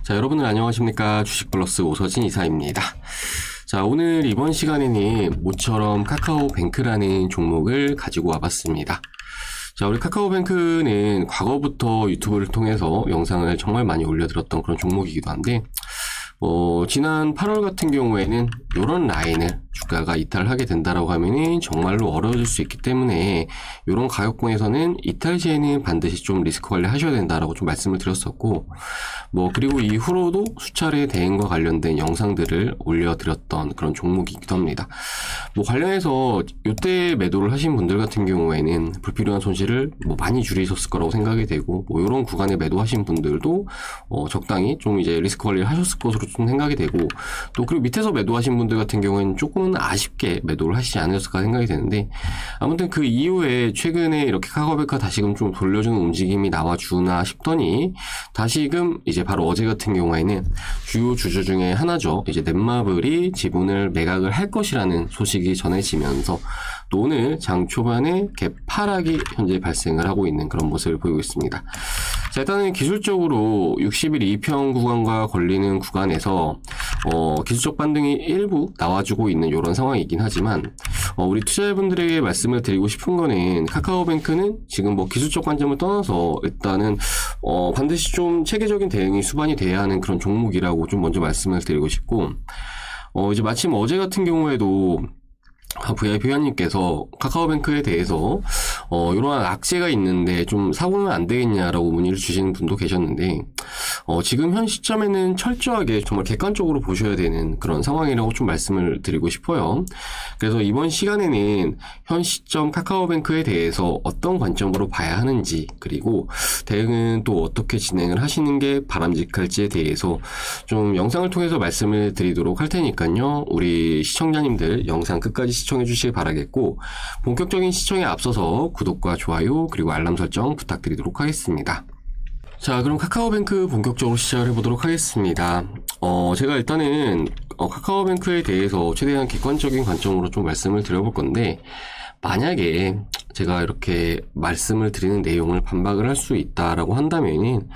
자, 여러분들 안녕하십니까. 주식플러스 오서진 이사입니다. 자, 오늘 이번 시간에는 모처럼 카카오뱅크라는 종목을 가지고 와봤습니다. 자, 우리 카카오뱅크는 과거부터 유튜브를 통해서 영상을 정말 많이 올려드렸던 그런 종목이기도 한데, 지난 8월 같은 경우에는 이런 라인을 주가가 이탈을 하게 된다라고 하면은 정말로 어려워질 수 있기 때문에 이런 가격권에서는 이탈 시에는 반드시 좀 리스크 관리 하셔야 된다라고 좀 말씀을 드렸었고, 그리고 이후로도 수차례 대응과 관련된 영상들을 올려드렸던 그런 종목이기도 합니다. 관련해서 이때 매도를 하신 분들 같은 경우에는 불필요한 손실을 많이 줄이셨을 거라고 생각이 되고, 이런 구간에 매도하신 분들도 적당히 좀 이제 리스크 관리를 하셨을 것으로 좀 생각이 되고, 또 그리고 밑에서 매도하신 분들 같은 경우에는 조금은 아쉽게 매도를 하시지 않으셨을까 생각이 되는데, 아무튼 그 이후에 최근에 이렇게 카카오뱅크가 다시금 좀 돌려주는 움직임이 나와주나 싶더니, 다시금 이제 바로 어제 같은 경우에는 주요 주주 중에 하나죠. 이제 넷마블이 지분을 매각을 할 것이라는 소식이 전해지면서 또 오늘 장 초반에 개파락이 현재 발생을 하고 있는 그런 모습을 보이고 있습니다. 자, 일단은 기술적으로 60일 이평 구간과 걸리는 구간에서 기술적 반등이 일부 나와주고 있는 이런 상황이긴 하지만, 우리 투자자분들에게 말씀을 드리고 싶은 거는 카카오뱅크는 지금 기술적 관점을 떠나서 일단은 반드시 좀 체계적인 대응이 수반이 돼야 하는 그런 종목이라고 좀 먼저 말씀을 드리고 싶고, 이제 마침 어제 같은 경우에도 VIP 회원님께서 카카오뱅크에 대해서 이러한 악재가 있는데 좀 사보면 안 되겠냐라고 문의를 주시는 분도 계셨는데, 지금 현 시점에는 철저하게 정말 객관적으로 보셔야 되는 그런 상황이라고 좀 말씀을 드리고 싶어요. 그래서 이번 시간에는 현 시점 카카오뱅크에 대해서 어떤 관점으로 봐야 하는지, 그리고 대응은 또 어떻게 진행을 하시는 게 바람직할지에 대해서 좀 영상을 통해서 말씀을 드리도록 할 테니까요. 우리 시청자님들 영상 끝까지 시청해 주시길 바라겠고, 본격적인 시청에 앞서서 구독과 좋아요 그리고 알람 설정 부탁드리도록 하겠습니다. 자, 그럼 카카오뱅크 본격적으로 시작을 해보도록 하겠습니다. 제가 일단은 카카오뱅크에 대해서 최대한 객관적인 관점으로 좀 말씀을 드려볼 건데, 만약에 제가 이렇게 말씀을 드리는 내용을 반박을 할 수 있다라고 한다면은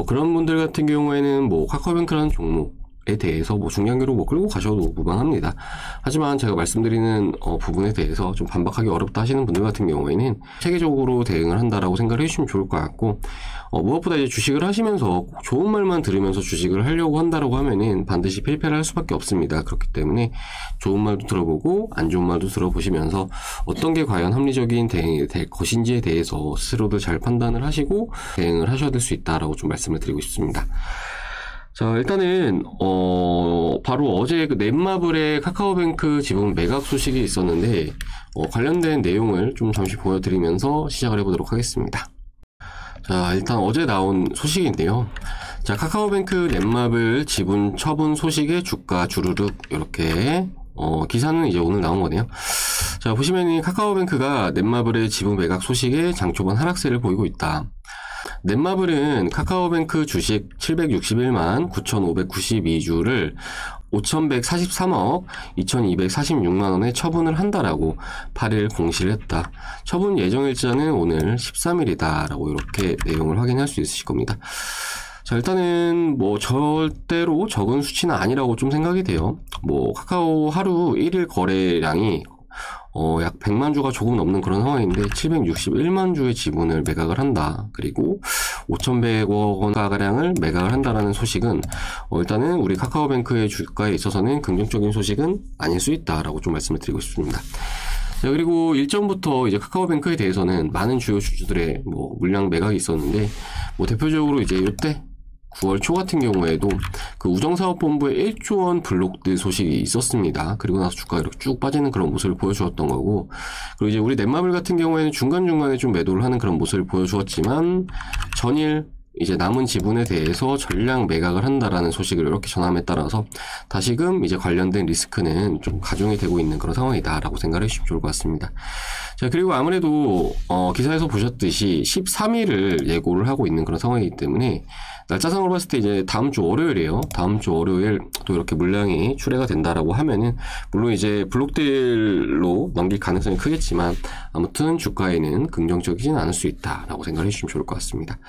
그런 분들 같은 경우에는 카카오뱅크라는 종목에 대해서 중량계로 끌고 가셔도 무방합니다. 하지만 제가 말씀드리는 부분에 대해서 좀 반박하기 어렵다 하시는 분들 같은 경우에는 체계적으로 대응을 한다라고 생각을 해주시면 좋을 것 같고, 무엇보다 이제 주식을 하시면서 좋은 말만 들으면서 주식을 하려고 한다라고 하면은 반드시 필패를 할 수밖에 없습니다. 그렇기 때문에 좋은 말도 들어보고 안 좋은 말도 들어보시면서 어떤 게 과연 합리적인 대응이 될 것인지에 대해서 스스로도 잘 판단을 하시고 대응을 하셔야 될 수 있다라고 좀 말씀을 드리고 싶습니다. 자, 일단은 바로 어제 그 넷마블의 카카오뱅크 지분 매각 소식이 있었는데, 관련된 내용을 좀 잠시 보여드리면서 시작을 해보도록 하겠습니다. 자, 일단 어제 나온 소식인데요. 자, 카카오뱅크 넷마블 지분 처분 소식에 주가 주르륵 이렇게 기사는 이제 오늘 나온 거네요. 자, 보시면 카카오뱅크가 넷마블의 지분 매각 소식에 장초반 하락세를 보이고 있다. 넷마블은 카카오뱅크 주식 761만 9,592주를 5,143억 2,246만원에 처분을 한다라고 8일 공시를 했다. 처분 예정일자는 오늘 13일이다라고 이렇게 내용을 확인할 수 있으실 겁니다. 자, 일단은 절대로 적은 수치는 아니라고 좀 생각이 돼요. 카카오 하루 1일 거래량이 약 100만 주가 조금 넘는 그런 상황인데 761만 주의 지분을 매각을 한다. 그리고 5,100억 원 가량을 매각을 한다라는 소식은 일단은 우리 카카오뱅크의 주가에 있어서는 긍정적인 소식은 아닐 수 있다라고 좀 말씀을 드리고 싶습니다. 자, 그리고 일전부터 이제 카카오뱅크에 대해서는 많은 주요 주주들의 물량 매각이 있었는데, 대표적으로 이제 이때 9월 초 같은 경우에도 그 우정사업본부에 1조 원 블록드 소식이 있었습니다. 그리고 나서 주가가 이렇게 쭉 빠지는 그런 모습을 보여주었던 거고, 그리고 이제 우리 넷마블 같은 경우에는 중간중간에 좀 매도를 하는 그런 모습을 보여주었지만, 전일 이제 남은 지분에 대해서 전량 매각을 한다라는 소식을 이렇게 전함에 따라서 다시금 이제 관련된 리스크는 좀 가중이 되고 있는 그런 상황이다라고 생각을 해주시면 좋을 것 같습니다. 자, 그리고 아무래도 기사에서 보셨듯이 13일을 예고를 하고 있는 그런 상황이기 때문에 날짜상으로 봤을 때 이제 다음 주 월요일이에요. 다음 주 월요일 또 이렇게 물량이 출회가 된다라고 하면은 물론 이제 블록딜로 넘길 가능성이 크겠지만 아무튼 주가에는 긍정적이진 않을 수 있다라고 생각을 해주시면 좋을 것 같습니다.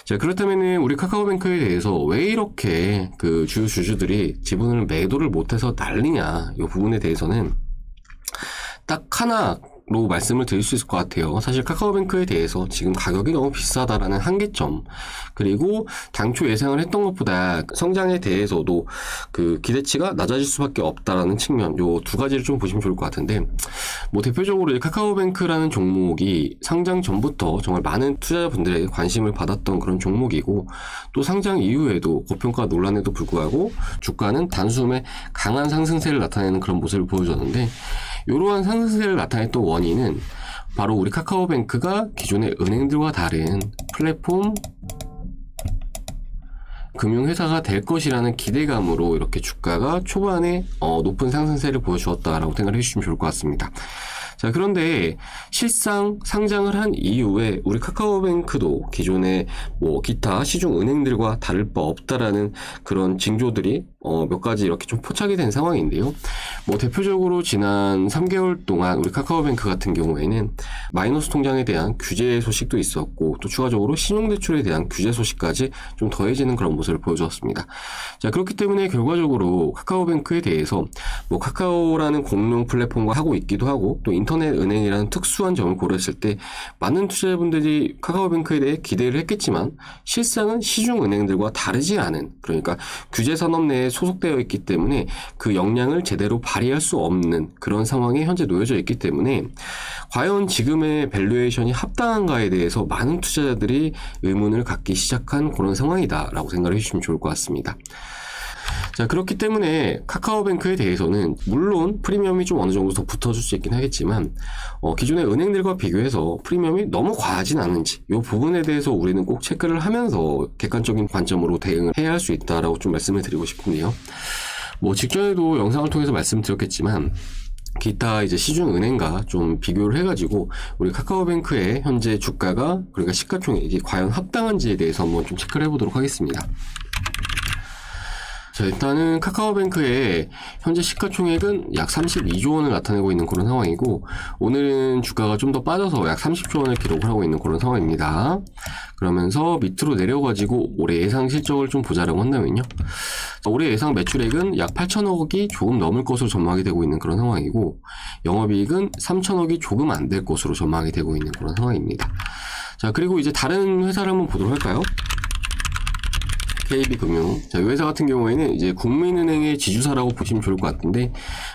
자, 그렇다면은 우리 카카오뱅크에 대해서 왜 이렇게 그 주요 주주들이 지분을 매도를 못해서 난리냐, 이 부분에 대해서는 딱 하나로 말씀을 드릴 수 있을 것 같아요. 사실 카카오뱅크에 대해서 지금 가격이 너무 비싸다라는 한계점, 그리고 당초 예상을 했던 것보다 성장에 대해서도 그 기대치가 낮아질 수밖에 없다라는 측면, 요 두 가지를 좀 보시면 좋을 것 같은데, 뭐 대표적으로 이 카카오뱅크라는 종목이 상장 전부터 정말 많은 투자자분들에게 관심을 받았던 그런 종목이고, 또 상장 이후에도 고평가 논란에도 불구하고 주가는 단숨에 강한 상승세를 나타내는 그런 모습을 보여줬는데, 이러한 상승세를 나타냈던 원인은 바로 우리 카카오뱅크가 기존의 은행들과 다른 플랫폼 금융회사가 될 것이라는 기대감으로 이렇게 주가가 초반에 높은 상승세를 보여주었다라고 생각을 해주시면 좋을 것 같습니다. 자, 그런데 실상 상장을 한 이후에 우리 카카오뱅크도 기존의 뭐 기타 시중 은행들과 다를 바 없다라는 그런 징조들이 몇 가지 이렇게 좀 포착이 된 상황인데요. 뭐 대표적으로 지난 3개월 동안 우리 카카오뱅크 같은 경우에는 마이너스 통장에 대한 규제 소식도 있었고, 또 추가적으로 신용대출에 대한 규제 소식까지 좀 더해지는 그런 모습을 보여주었습니다. 자, 그렇기 때문에 결과적으로 카카오뱅크에 대해서 뭐 카카오라는 공룡 플랫폼과 하고 있기도 하고, 또 인터넷 은행이라는 특수한 점을 고려했을 때 많은 투자자분들이 카카오뱅크에 대해 기대를 했겠지만 실상은 시중 은행들과 다르지 않은, 그러니까 규제 산업 내에 소속되어 있기 때문에 그 역량을 제대로 발휘할 수 없는 그런 상황에 현재 놓여져 있기 때문에 과연 지금의 밸류에이션이 합당한가에 대해서 많은 투자자들이 의문을 갖기 시작한 그런 상황이다라고 생각을 해주시면 좋을 것 같습니다. 자, 그렇기 때문에 카카오뱅크에 대해서는 물론 프리미엄이 좀 어느 정도 더 붙어줄 수 있긴 하겠지만 기존의 은행들과 비교해서 프리미엄이 너무 과하진 않은지, 이 부분에 대해서 우리는 꼭 체크를 하면서 객관적인 관점으로 대응을 해야 할 수 있다라고 좀 말씀을 드리고 싶은데요. 뭐 직전에도 영상을 통해서 말씀드렸겠지만 기타 이제 시중 은행과 좀 비교를 해가지고 우리 카카오뱅크의 현재 주가가, 그러니까 시가총액이 과연 합당한지에 대해서 한번 좀 체크를 해보도록 하겠습니다. 자, 일단은 카카오뱅크의 현재 시가총액은 약 32조 원을 나타내고 있는 그런 상황이고, 오늘은 주가가 좀 더 빠져서 약 30조 원을 기록을 하고 있는 그런 상황입니다. 그러면서 밑으로 내려가지고 올해 예상 실적을 좀 보자라고 한다면요, 올해 예상 매출액은 약 8천억이 조금 넘을 것으로 전망이 되고 있는 그런 상황이고, 영업이익은 3천억이 조금 안 될 것으로 전망이 되고 있는 그런 상황입니다. 자, 그리고 이제 다른 회사를 한번 보도록 할까요? KB금융. 자, 이 회사 같은 경우에는 이제 국민은행의 지주사라고 보시면 좋을 것 같은데,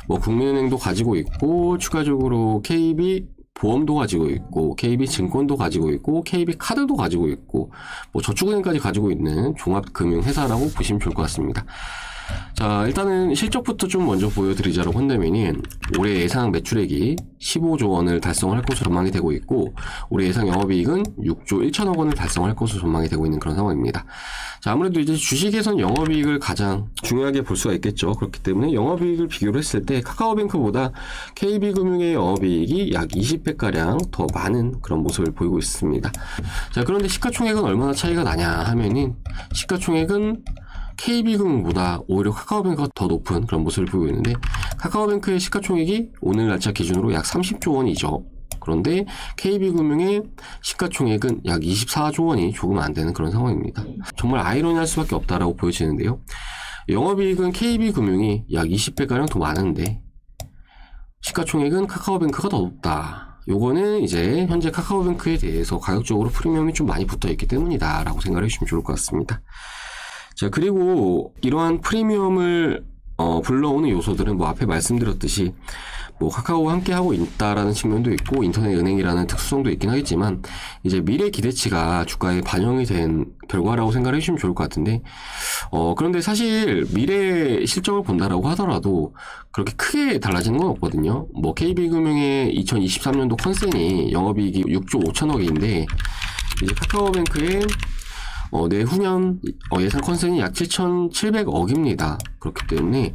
뭐 국민은행도 가지고 있고, 추가적으로 KB보험도 가지고 있고, KB증권도 가지고 있고, KB카드도 가지고 있고, 뭐 저축은행까지 가지고 있는 종합금융회사라고 보시면 좋을 것 같습니다. 자, 일단은 실적부터 좀 먼저 보여드리자라고 한다면은 올해 예상 매출액이 15조 원을 달성을 할 것으로 전망이 되고 있고, 올해 예상 영업이익은 6조 1천억 원을 달성할 것으로 전망이 되고 있는 그런 상황입니다. 자, 아무래도 이제 주식에선 영업이익을 가장 중요하게 볼 수가 있겠죠. 그렇기 때문에 영업이익을 비교를 했을 때 카카오뱅크보다 KB금융의 영업이익이 약 20배가량 더 많은 그런 모습을 보이고 있습니다. 자, 그런데 시가총액은 얼마나 차이가 나냐 하면은 시가총액은 KB금융보다 오히려 카카오뱅크가 더 높은 그런 모습을 보이고 있는데, 카카오뱅크의 시가총액이 오늘 날짜 기준으로 약 30조 원이죠. 그런데 KB금융의 시가총액은 약 24조 원이 조금 안 되는 그런 상황입니다. 정말 아이러니할 수밖에 없다라고 보여지는데요. 영업이익은 KB금융이 약 20배가량 더 많은데 시가총액은 카카오뱅크가 더 높다. 요거는 이제 현재 카카오뱅크에 대해서 가격적으로 프리미엄이 좀 많이 붙어 있기 때문이다 라고 생각을 해주시면 좋을 것 같습니다. 자, 그리고 이러한 프리미엄을 불러오는 요소들은 뭐 앞에 말씀드렸듯이 뭐 카카오와 함께 하고 있다라는 측면도 있고, 인터넷 은행이라는 특수성도 있긴 하겠지만 이제 미래 기대치가 주가에 반영이 된 결과라고 생각을 해주시면 좋을 것 같은데, 그런데 사실 미래 실적을 본다라고 하더라도 그렇게 크게 달라지는 건 없거든요. 뭐 KB금융의 2023년도 컨센이 영업이익이 6조 5천억인데 이제 카카오뱅크의 내후년 예상 컨센이 약 7,700억입니다. 그렇기 때문에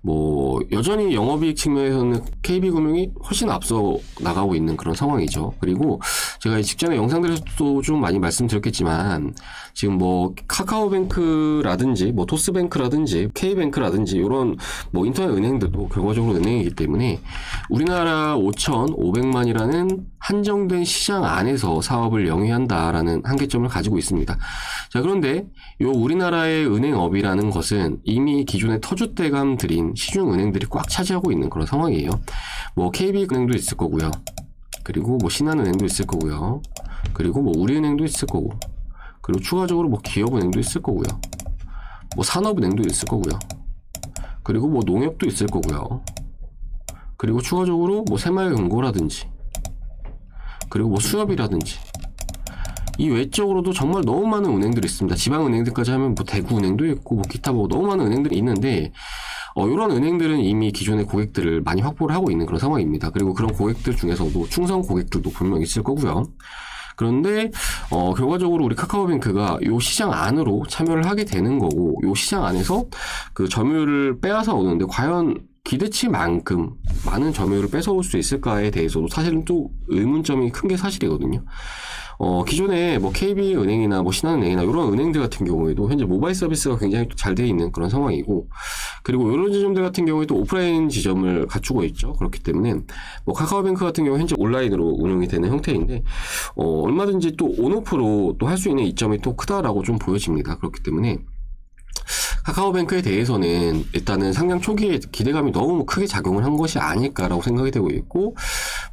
뭐 여전히 영업이익 측면에서는 KB금융이 훨씬 앞서 나가고 있는 그런 상황이죠. 그리고 제가 직전에 영상들에서도 좀 많이 말씀드렸겠지만 지금 뭐 카카오뱅크라든지 뭐 토스뱅크라든지 K뱅크라든지 이런 뭐 인터넷 은행들도 결과적으로 은행이기 때문에 우리나라 5,500만이라는 한정된 시장 안에서 사업을 영위한다라는 한계점을 가지고 있습니다. 자, 그런데 요 우리나라의 은행업이라는 것은 이미 기존의 터줏대감들인 시중은행들이 꽉 차지하고 있는 그런 상황이에요. 뭐 KB은행도 있을 거고요. 그리고 뭐 신한은행도 있을 거고요. 그리고 뭐 우리은행도 있을 거고. 그리고 추가적으로 뭐 기업은행도 있을 거고요. 뭐 산업은행도 있을 거고요. 그리고 뭐 농협도 있을 거고요. 그리고 추가적으로 뭐 새마을금고라든지 그리고 뭐 수협이라든지 이 외적으로도 정말 너무 많은 은행들이 있습니다. 지방은행들까지 하면 뭐 대구은행도 있고 뭐 기타 뭐 너무 많은 은행들이 있는데 이런 은행들은 이미 기존의 고객들을 많이 확보를 하고 있는 그런 상황입니다. 그리고 그런 고객들 중에서도 충성 고객들도 분명 있을 거고요. 그런데 결과적으로 우리 카카오뱅크가 이 시장 안으로 참여를 하게 되는 거고 이 시장 안에서 그 점유율을 빼앗아 오는데 과연 기대치만큼 많은 점유율을 뺏어올 수 있을까에 대해서도 사실은 또 의문점이 큰 게 사실이거든요. 기존에 뭐 KB은행이나 뭐 신한은행이나 이런 은행들 같은 경우에도 현재 모바일 서비스가 굉장히 잘 돼 있는 그런 상황이고, 그리고 이런 지점들 같은 경우에도 오프라인 지점을 갖추고 있죠. 그렇기 때문에 뭐 카카오뱅크 같은 경우 현재 온라인으로 운영이 되는 형태인데 얼마든지 또 온오프로 또 할 수 있는 이점이 또 크다라고 좀 보여집니다. 그렇기 때문에 카카오뱅크에 대해서는 일단은 상장 초기에 기대감이 너무 크게 작용을 한 것이 아닐까라고 생각이 되고 있고,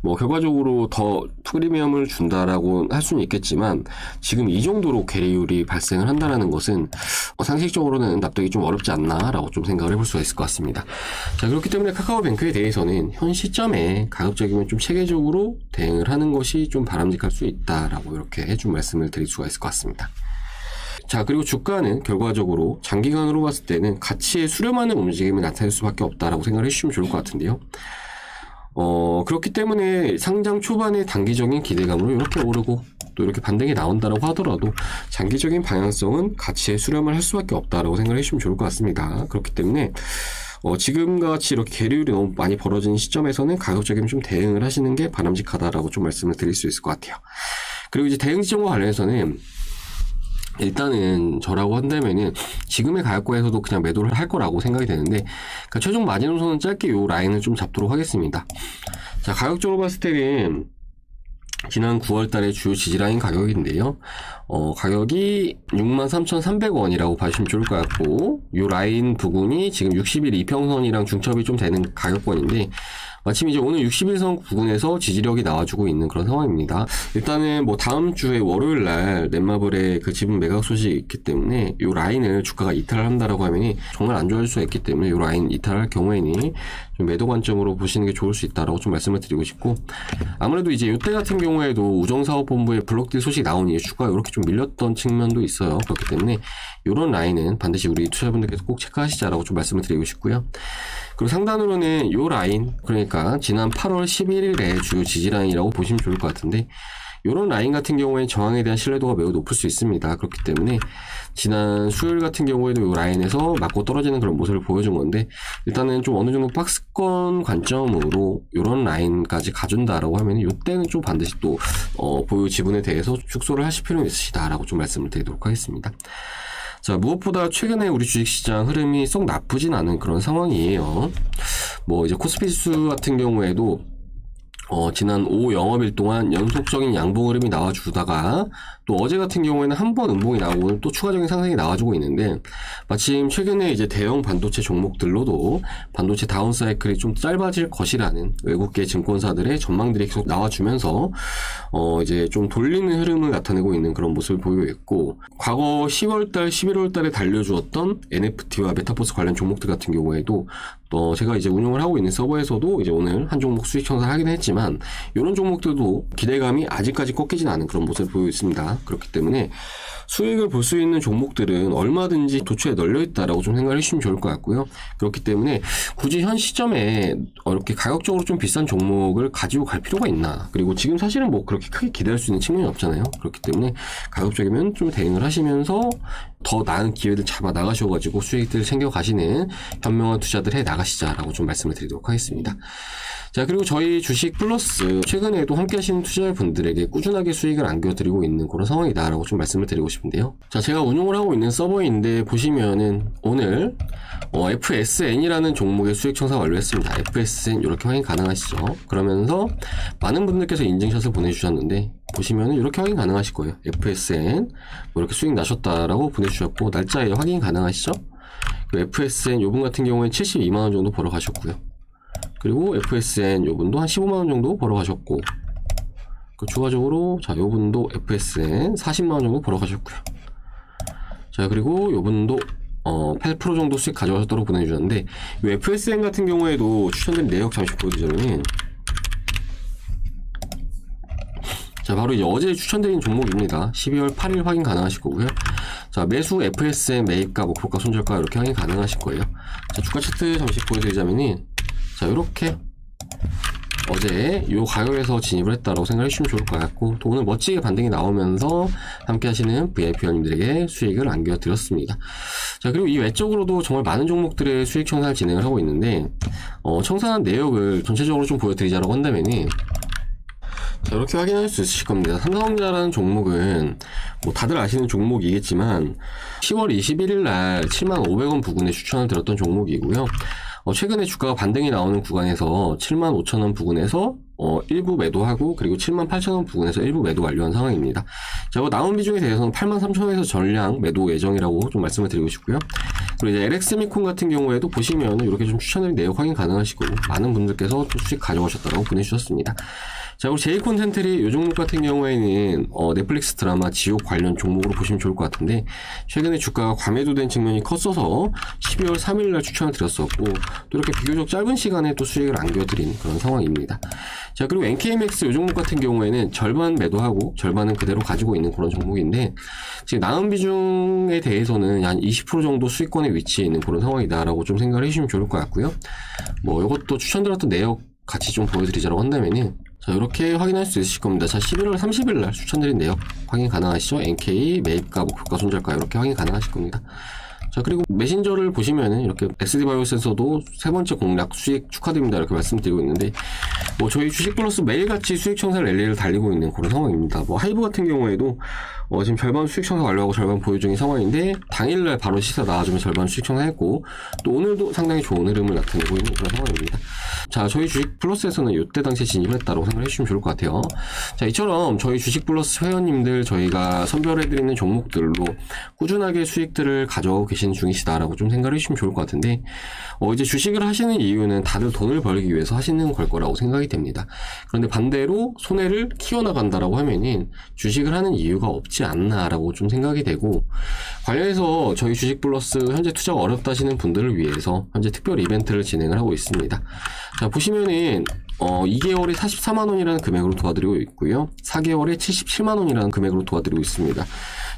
뭐 결과적으로 더 프리미엄을 준다라고 할 수는 있겠지만 지금 이 정도로 괴리율이 발생을 한다는 것은 상식적으로는 납득이 좀 어렵지 않나라고 좀 생각을 해볼 수가 있을 것 같습니다. 자, 그렇기 때문에 카카오뱅크에 대해서는 현 시점에 가급적이면 좀 체계적으로 대응을 하는 것이 좀 바람직할 수 있다라고 이렇게 좀 말씀을 드릴 수가 있을 것 같습니다. 자, 그리고 주가는 결과적으로 장기간으로 봤을 때는 가치에 수렴하는 움직임이 나타날 수밖에 없다라고 생각을 해주시면 좋을 것 같은데요. 그렇기 때문에 상장 초반에 단기적인 기대감으로 이렇게 오르고 또 이렇게 반등이 나온다라고 하더라도 장기적인 방향성은 가치에 수렴을 할 수밖에 없다라고 생각을 해주시면 좋을 것 같습니다. 그렇기 때문에 지금과 같이 이렇게 계류율이 너무 많이 벌어지는 시점에서는 가급적이면 좀 대응을 하시는 게 바람직하다라고 좀 말씀을 드릴 수 있을 것 같아요. 그리고 이제 대응 지점과 관련해서는 일단은 저라고 한다면은 지금의 가격권에서도 그냥 매도를 할 거라고 생각이 되는데, 그러니까 최종 마지노선은 짧게 요 라인을 좀 잡도록 하겠습니다. 자, 가격적으로 봤을 때는 지난 9월달에 주요 지지라인 가격인데요. 가격이 63,300원이라고 봐주시면 좋을 것 같고, 요 라인 부근이 지금 60일 이평선이랑 중첩이 좀 되는 가격권인데, 마침 이제 오늘 61선 부근에서 지지력이 나와주고 있는 그런 상황입니다. 일단은 뭐 다음 주에 월요일 날 넷마블의 그 지분 매각 소식이 있기 때문에 요 라인을 주가가 이탈을 한다라고 하면이 정말 안 좋아질 수가 있기 때문에 요 라인 이탈할 경우에는 좀 매도 관점으로 보시는 게 좋을 수 있다라고 좀 말씀을 드리고 싶고, 아무래도 이제 이때 같은 경우에도 우정사업본부의 블록딜 소식이 나오니 주가가 이렇게 좀 밀렸던 측면도 있어요. 그렇기 때문에 이런 라인은 반드시 우리 투자자분들께서 꼭 체크하시자라고 좀 말씀을 드리고 싶고요. 그리고 상단으로는 요 라인, 그러니까 지난 8월 11일에 주요 지지라인이라고 보시면 좋을 것 같은데, 이런 라인 같은 경우에는 저항에 대한 신뢰도가 매우 높을 수 있습니다. 그렇기 때문에 지난 수요일 같은 경우에도 이 라인에서 맞고 떨어지는 그런 모습을 보여준 건데, 일단은 좀 어느 정도 박스권 관점으로 이런 라인까지 가준다라고 하면 이때는 좀 반드시 또 보유 지분에 대해서 축소를 하실 필요는 있으시다라고 좀 말씀을 드리도록 하겠습니다. 자, 무엇보다 최근에 우리 주식시장 흐름이 썩 나쁘진 않은 그런 상황이에요. 뭐 이제 코스피 지수 같은 경우에도 지난 5 영업일 동안 연속적인 양봉 흐름이 나와주다가 또 어제 같은 경우에는 한 번 음봉이 나오고 또 추가적인 상승이 나와주고 있는데, 마침 최근에 이제 대형 반도체 종목들로도 반도체 다운 사이클이 좀 짧아질 것이라는 외국계 증권사들의 전망들이 계속 나와주면서 이제 좀 돌리는 흐름을 나타내고 있는 그런 모습을 보이고 있고, 과거 10월달, 11월달에 달려주었던 NFT와 메타버스 관련 종목들 같은 경우에도 제가 이제 운영을 하고 있는 서버에서도 이제 오늘 한 종목 수익 청산을 하긴 했지만, 이런 종목들도 기대감이 아직까지 꺾이진 않은 그런 모습을 보이고 있습니다. 그렇기 때문에 수익을 볼 수 있는 종목들은 얼마든지 도처에 널려 있다라고 좀 생각을 해주시면 좋을 것 같고요. 그렇기 때문에 굳이 현 시점에 이렇게 가격적으로 좀 비싼 종목을 가지고 갈 필요가 있나, 그리고 지금 사실은 뭐 그렇게 크게 기대할 수 있는 측면이 없잖아요. 그렇기 때문에 가급적이면 좀 대응을 하시면서 더 나은 기회를 잡아 나가셔가지고 수익들을 챙겨가시는 현명한 투자들 해 나가시자라고 좀 말씀을 드리도록 하겠습니다. 자, 그리고 저희 주식 플러스 최근에도 함께 하시는 투자자분들에게 꾸준하게 수익을 안겨드리고 있는 그런 상황이다라고 좀 말씀을 드리고 싶은데요. 자, 제가 운용을 하고 있는 서버인데 보시면은 오늘 FSN이라는 종목의 수익 청산 완료했습니다. FSN 이렇게 확인 가능하시죠? 그러면서 많은 분들께서 인증샷을 보내주셨는데 보시면은 이렇게 확인 가능하실 거예요. FSN 뭐 이렇게 수익 나셨다라고 보내주셨고 날짜에 확인 가능하시죠? FSN 요분 같은 경우에 72만원 정도 벌어 가셨고요. 그리고 FSN 요분도 한 15만원 정도 벌어 가셨고 추가적으로 자 요분도 FSN 40만원 정도 벌어 가셨고요. 자, 그리고 요분도 8% 정도 수익 가져가셨다고 보내주셨는데 이 FSN 같은 경우에도 추천드린 내역 잠시 보여드리자면 자, 바로 이제 어제 추천드린 종목입니다. 12월 8일 확인 가능하실 거고요. 자, 매수 FSN 매입가, 목표가, 손절가 이렇게 확인 가능하실 거예요. 자, 주가 차트 잠시 보여드리자면은 자, 이렇게 어제 요 가격에서 진입을 했다라고 생각해 주시면 좋을 것 같고 또 오늘 멋지게 반등이 나오면서 함께 하시는 VIP원님들에게 수익을 안겨드렸습니다. 자, 그리고 이 외적으로도 정말 많은 종목들의 수익 청산을 진행을 하고 있는데 청산한 내역을 전체적으로 좀 보여드리자라고 한다면은 자, 이렇게 확인할 수 있으실 겁니다. 삼성전자라는 종목은 뭐 다들 아시는 종목이겠지만 10월 21일 날 75,000원 부근에 추천을 드렸던 종목이고요. 최근에 주가가 반등이 나오는 구간에서 75,000원 부근에서 일부 매도하고 그리고 78,000원 부근에서 일부 매도 완료한 상황입니다. 자, 나온 비중에 대해서는 83,000원에서 전량 매도 예정이라고 좀 말씀을 드리고 싶고요. 그리고 이제 LX미콘 같은 경우에도 보시면 이렇게 좀 추천을 내역 확인 가능하시고 많은 분들께서 또 수익 가져오셨다고 보내주셨습니다. 자, 그리고 제이콘센트리 이 종목 같은 경우에는 넷플릭스 드라마 지옥 관련 종목으로 보시면 좋을 것 같은데 최근에 주가가 과매도된 측면이 컸어서 12월 3일날 추천을 드렸었고 또 이렇게 비교적 짧은 시간에 또 수익을 안겨드린 그런 상황입니다. 자, 그리고 NKMX 이 종목 같은 경우에는 절반 매도하고 절반은 그대로 가지고 있는 그런 종목인데 지금 나은 비중에 대해서는 한 20% 정도 수익권에 위치해 있는 그런 상황이다라고 좀 생각을 해주시면 좋을 것 같고요. 뭐 이것도 추천드렸던 내역 같이 좀 보여드리자라고 한다면은 자, 이렇게 확인할 수 있으실 겁니다. 자, 11월 30일 날 추천드린 내역 확인 가능하시죠? NK 매입가, 목표가, 손절가 이렇게 확인 가능하실 겁니다. 자, 그리고 메신저를 보시면은 이렇게 SD바이오센서도 세 번째 공략 수익 축하드립니다 이렇게 말씀드리고 있는데 뭐 저희 주식 플러스 매일같이 수익 청산 랠리를 달리고 있는 그런 상황입니다. 뭐 하이브 같은 경우에도 지금 절반 수익 청산 완료하고 절반 보유 중인 상황인데 당일날 바로 시세 나와주면 절반 수익 청산했고 또 오늘도 상당히 좋은 흐름을 나타내고 있는 그런 상황입니다. 자, 저희 주식 플러스에서는 이때 당시에 진입을 했다고 생각해 주시면 좋을 것 같아요. 자, 이처럼 저희 주식 플러스 회원님들 저희가 선별해드리는 종목들로 꾸준하게 수익들을 가져오고 계시는 중이시다라고 좀 생각을 해주시면 좋을 것 같은데 이제 주식을 하시는 이유는 다들 돈을 벌기 위해서 하시는 걸 거라고 생각이 됩니다. 그런데 반대로 손해를 키워나간다라고 하면은 주식을 하는 이유가 없지 않나라고 좀 생각이 되고 관련해서 저희 주식 플러스 현재 투자가 어렵다 하시는 분들을 위해서 현재 특별 이벤트를 진행을 하고 있습니다. 자, 보시면은 2개월에 44만원이라는 금액으로 도와드리고 있고요. 4개월에 77만원이라는 금액으로 도와드리고 있습니다.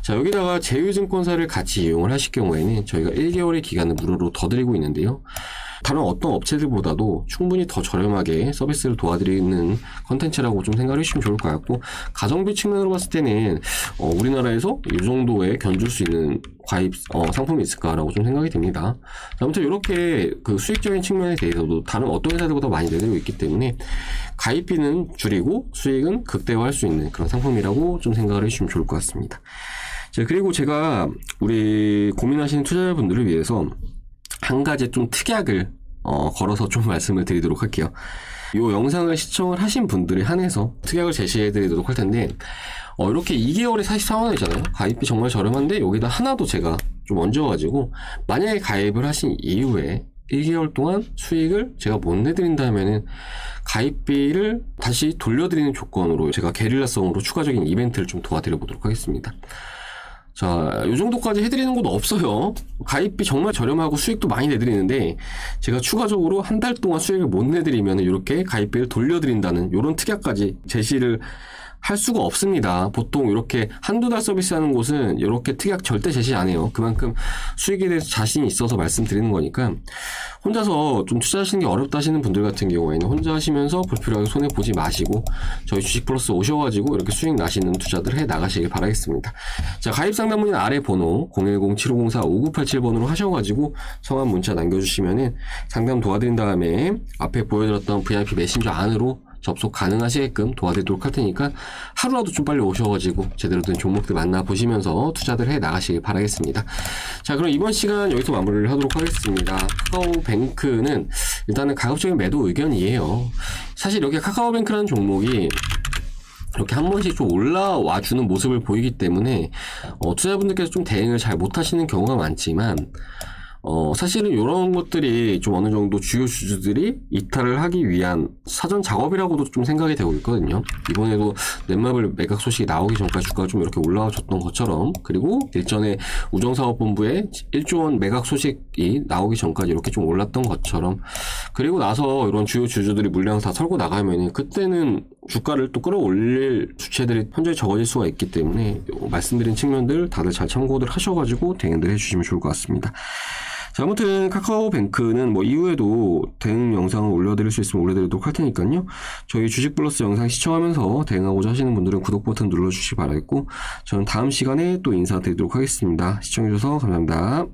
자, 여기다가 제휴증권사를 같이 이용을 하실 경우에는 저희가 1개월의 기간을 무료로 더 드리고 있는데요. 다른 어떤 업체들보다도 충분히 더 저렴하게 서비스를 도와드리는 컨텐츠라고 좀 생각을 해주시면 좋을 것 같고 가성비 측면으로 봤을 때는 우리나라에서 이 정도에 견줄 수 있는 가입 상품이 있을까라고 좀 생각이 됩니다. 아무튼 이렇게 그 수익적인 측면에 대해서도 다른 어떤 회사들보다 많이 내리고 있기 때문에 가입비는 줄이고 수익은 극대화할 수 있는 그런 상품이라고 좀 생각을 해주시면 좋을 것 같습니다. 자, 그리고 제가 우리 고민하시는 투자자분들을 위해서 한 가지 좀 특약을 걸어서 좀 말씀을 드리도록 할게요. 이 영상을 시청을 하신 분들에 한해서 특약을 제시해 드리도록 할 텐데 이렇게 2개월에 44만원이잖아요. 가입비 정말 저렴한데 여기다 하나도 제가 좀 얹어가지고 만약에 가입을 하신 이후에 1개월 동안 수익을 제가 못 내드린다면은 가입비를 다시 돌려드리는 조건으로 제가 게릴라성으로 추가적인 이벤트를 좀 도와드려 보도록 하겠습니다. 자, 요 정도까지 해드리는 것도 없어요. 가입비 정말 저렴하고 수익도 많이 내드리는데 제가 추가적으로 한 달 동안 수익을 못 내드리면 이렇게 가입비를 돌려드린다는 이런 특약까지 제시를 할 수가 없습니다. 보통 이렇게 한두 달 서비스하는 곳은 이렇게 특약 절대 제시 안 해요. 그만큼 수익에 대해서 자신이 있어서 말씀드리는 거니까 혼자서 좀 투자하시는 게 어렵다 하시는 분들 같은 경우에는 혼자 하시면서 불필요하게 손해보지 마시고 저희 주식플러스 오셔가지고 이렇게 수익 나시는 투자들 해 나가시길 바라겠습니다. 자, 가입상담문의 아래 번호 010-7504-5987번으로 하셔가지고 성함 문자 남겨주시면은 상담 도와드린 다음에 앞에 보여드렸던 VIP 메신저 안으로 접속 가능하시게끔 도와드리도록 할 테니까 하루라도 좀 빨리 오셔가지고 제대로 된 종목들 만나보시면서 투자들 해 나가시길 바라겠습니다. 자, 그럼 이번 시간 여기서 마무리를 하도록 하겠습니다. 카카오뱅크는 일단은 가급적인 매도 의견이에요. 사실 여기 카카오뱅크라는 종목이 이렇게 한 번씩 좀 올라와 주는 모습을 보이기 때문에 투자자분들께서 좀 대응을 잘 못하시는 경우가 많지만 사실은 이런 것들이 좀 어느 정도 주요 주주들이 이탈을 하기 위한 사전 작업이라고도 좀 생각이 되고 있거든요. 이번에도 넷마블 매각 소식이 나오기 전까지 주가가 좀 이렇게 올라와 줬던 것처럼, 그리고 일전에 우정사업본부에 1조 원 매각 소식이 나오기 전까지 이렇게 좀 올랐던 것처럼, 그리고 나서 이런 주요 주주들이 물량 다 털고 나가면 그때는 주가를 또 끌어올릴 주체들이 현저히 적어질 수가 있기 때문에 말씀드린 측면들 다들 잘 참고들 하셔가지고 대응들 해주시면 좋을 것 같습니다. 자, 아무튼 카카오뱅크는 뭐 이후에도 대응 영상을 올려드릴 수 있으면 올려드리도록 할 테니까요. 저희 주식플러스 영상 시청하면서 대응하고자 하시는 분들은 구독 버튼 눌러주시기 바라겠고, 저는 다음 시간에 또 인사드리도록 하겠습니다. 시청해주셔서 감사합니다.